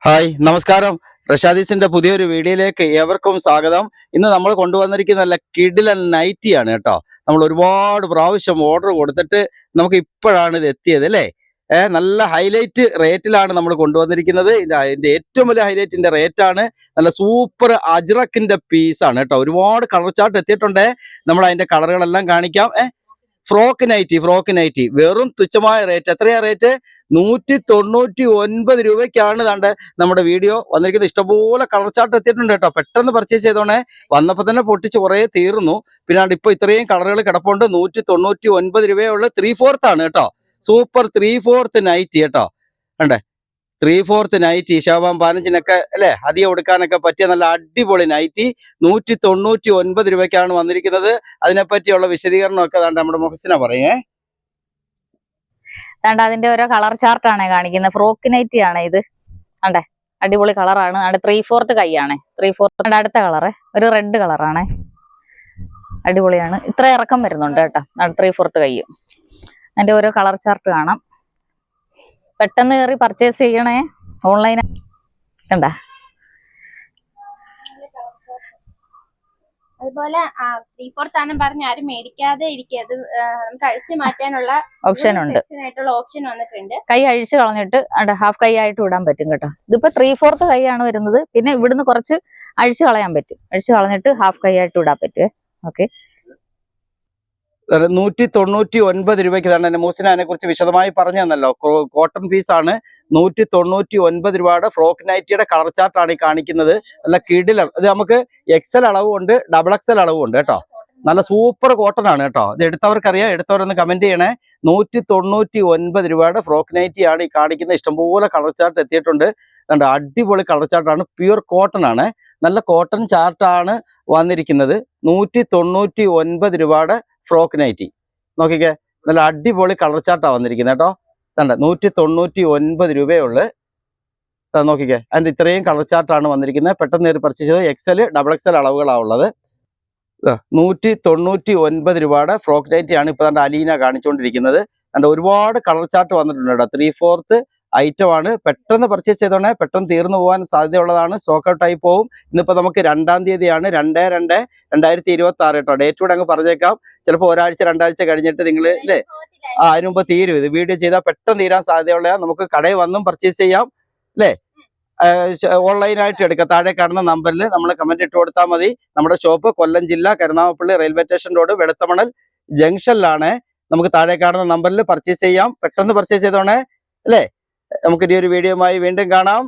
Hi നമസ്കാരം. റഷാദീസിന്റെ പുതിയൊരു വീഡിയോയിലേക്ക് ഏവർക്കും സ്വാഗതം. ഇന്ന് നമ്മൾ കൊണ്ടുവന്നിരിക്കുന്ന നല്ല കിടിലൻ നൈറ്റിയാണ് കേട്ടോ. നമ്മൾ ഒരുപാട് പ്രാവശ്യം ഓർഡർ കൊടുത്തിട്ട് നമുക്ക് ഇപ്പോഴാണ് ഇത് എത്തിയത് അല്ലേ. നല്ല ഹൈലൈറ്റ് റേറ്റിലാണ് നമ്മൾ കൊണ്ടുവന്നിരിക്കുന്നത്. ഇതിന്റെ ഏറ്റവും വലിയ ഹൈലൈറ്റിന്റെ റേറ്റാണ്. നല്ല സൂപ്പർ അജ്രക്കിന്റെ പീസാണ് കേട്ടോ. ഒരുപാട് കളർ ചാർട്ട് എത്തിയിട്ടുണ്ട്. നമ്മൾ അതിന്റെ കളറുകളെല്ലാം കാണിക്കാം. ഫ്രോക്ക് നൈറ്റി വെറും തുച്ഛമായ റേറ്റ്. എത്രയാ റേറ്റ്? 199 രൂപയ്ക്കാണ് നമ്മുടെ വീഡിയോ വന്നിരിക്കുന്നത്. ഇഷ്ടംപോലെ കളർ ചാർട്ട് എത്തിയിട്ടുണ്ട് കേട്ടോ. പെട്ടെന്ന് പർച്ചേസ് ചെയ്തോണേ. വന്നപ്പോൾ തന്നെ പൊട്ടിച്ച് കുറേ തീർന്നു. പിന്നെ ഇപ്പൊ ഇത്രയും കളറുകൾ കിടപ്പുണ്ട്. 199 രൂപയേ ഉള്ളൂ. 3/4 ആണ് കേട്ടോ. സൂപ്പർ 3/4 നൈറ്റി കേട്ടോ. കണ്ടേ, 3/4 നൈറ്റി ശോഭം 15-നൊക്കെ അല്ലെ അധികം കൊടുക്കാനൊക്കെ പറ്റിയ നല്ല അടിപൊളി നൈറ്റി 199 രൂപയ്ക്കാണ് വന്നിരിക്കുന്നത്. അതിനെപ്പറ്റിയുള്ള വിശദീകരണമൊക്കെ നമ്മുടെ മുഹസിന പറയേ. അതിന്റെ ഓരോ കളർ ചാർട്ടാണ് കാണിക്കുന്നത്. ഫ്രോക്ക് നൈറ്റി ആണ് ഇത്. അണ്ടേ അടിപൊളി കളറാണ്. 3/4 കൈയാണ്. 3/4 അടുത്ത കളറ് ഒരു റെഡ് കളറാണ്. അടിപൊളിയാണ്. ഇത്ര ഇറക്കം വരുന്നുണ്ട് കേട്ടോ. 3/4 കൈയും. അതിന്റെ ഓരോ കളർ ചാർട്ട് കാണാം. പെട്ടെന്ന് കയറി പർച്ചേസ് ചെയ്യണേ. ഓൺലൈൻ കണ്ടാ. അതുപോലെ 3/4 ആണെന്ന് പറഞ്ഞ് ആരും മേടിക്കാതെ ഇരിക്കുക. അത് നമുക്ക് അഴിച്ചു മാറ്റാനുള്ള ഓപ്ഷൻ ഉണ്ട്. ഓപ്ഷൻ വന്നിട്ടുണ്ട്. കൈ അഴിച്ചു കളഞ്ഞിട്ട് ഹാഫ് കൈ ആയിട്ട് ഇടാൻ പറ്റും കേട്ടോ. ഇതിപ്പോ 3/4 കൈയാണ് വരുന്നത്. പിന്നെ ഇവിടുന്ന് കുറച്ച് അഴിച്ചു കളയാൻ പറ്റും. അഴിച്ചു കളഞ്ഞിട്ട് ഹാഫ് കൈ ആയിട്ട് ഇടാൻ പറ്റുമേ. ഓക്കെ, 199 രൂപയ്ക്ക് തന്നെ എന്റെ മൂസിന അതിനെ കുറിച്ച് വിശദമായി പറഞ്ഞു തന്നല്ലോ. കോട്ടൺ പീസാണ്. 199 രൂപയുടെ ഫ്രോക്ക് നൈറ്റിയുടെ കളർ ചാർട്ടാണ് ഈ കാണിക്കുന്നത്. നല്ല കിടിലം. ഇത് നമുക്ക് XL അളവും ഉണ്ട്, XXL അളവും ഉണ്ട് കേട്ടോ. നല്ല സൂപ്പർ കോട്ടൺ ആണ് കേട്ടോ. ഇത് എടുത്തവർക്കറിയാം. എടുത്തവരൊന്ന് കമന്റ് ചെയ്യണേ. 199 രൂപയുടെ ഫ്രോക്ക് നൈറ്റിയാണ് ഈ കാണിക്കുന്നത്. ഇഷ്ടംപോലെ കളർ ചാർട്ട് എത്തിയിട്ടുണ്ട്. അടിപൊളി കളർ ചാർട്ടാണ്. പ്യൂർ കോട്ടൺ ആണ്. നല്ല കോട്ടൺ ചാർട്ടാണ് വന്നിരിക്കുന്നത്. 199 രൂപയുടെ ഫ്രോക്ക് നൈറ്റി നോക്കിക്കേ. നല്ല അടിപൊളി കളർ ചാർട്ടാണ് വന്നിരിക്കുന്നത് കേട്ടോ. 199 രൂപയേ ഉള്ളു. നോക്കിക്കേ, അതിന്റെ ഇത്രയും കളർ ചാർട്ടാണ് വന്നിരിക്കുന്നത്. പെട്ടെന്ന് ഒരു പർച്ചേസ് ചെയ്ത് XL XXL അളവുകളാണ് ഉള്ളത്. 199 രൂപയുടെ ഫ്രോക്ക് നൈറ്റിയാണ് ഇപ്പൊ അലീന കാണിച്ചുകൊണ്ടിരിക്കുന്നത്. ഒരുപാട് കളർ ചാർട്ട് വന്നിട്ടുണ്ട് കേട്ടോ. 3/4 ഐറ്റം ആണ്. പെട്ടെന്ന് പർച്ചേസ് ചെയ്തോണേ. പെട്ടെന്ന് തീർന്നു പോകാൻ സാധ്യതയുള്ളതാണ്. സ്റ്റോക്ക് ഔട്ട് ആയി പോകും. ഇന്നിപ്പോ നമുക്ക് 2-ാം തീയതിയാണ്. 2/2/2026 കേട്ടോ. ഡേറ്റ് കൂടെ അങ്ങ് പറഞ്ഞേക്കാം. ചിലപ്പോൾ ഒരാഴ്ച 2 ആഴ്ച കഴിഞ്ഞിട്ട് നിങ്ങൾ അല്ലേ അതിന് മുമ്പ് തീരും. ഇത് വീഡിയോ ചെയ്താൽ പെട്ടെന്ന് തീരാൻ സാധ്യതയുള്ള. നമുക്ക് കടയിൽ വന്നും പർച്ചേസ് ചെയ്യാം അല്ലേ. ഓൺലൈനായിട്ട് എടുക്കാം. താഴെ കാണുന്ന നമ്പറിൽ നമ്മൾ കമന്റ് ഇട്ട് കൊടുത്താൽ മതി. നമ്മുടെ ഷോപ്പ് കൊല്ലം ജില്ല Karunagappally railway station road Veluthamanal ജംഗ്ഷനിലാണ്. നമുക്ക് താഴെ കാണുന്ന നമ്പറിൽ പർച്ചേസ് ചെയ്യാം. പെട്ടെന്ന് പർച്ചേസ് ചെയ്തോണേ അല്ലേ. നമുക്ക് ഈ ഒരു വീഡിയോയുമായി വീണ്ടും കാണാം.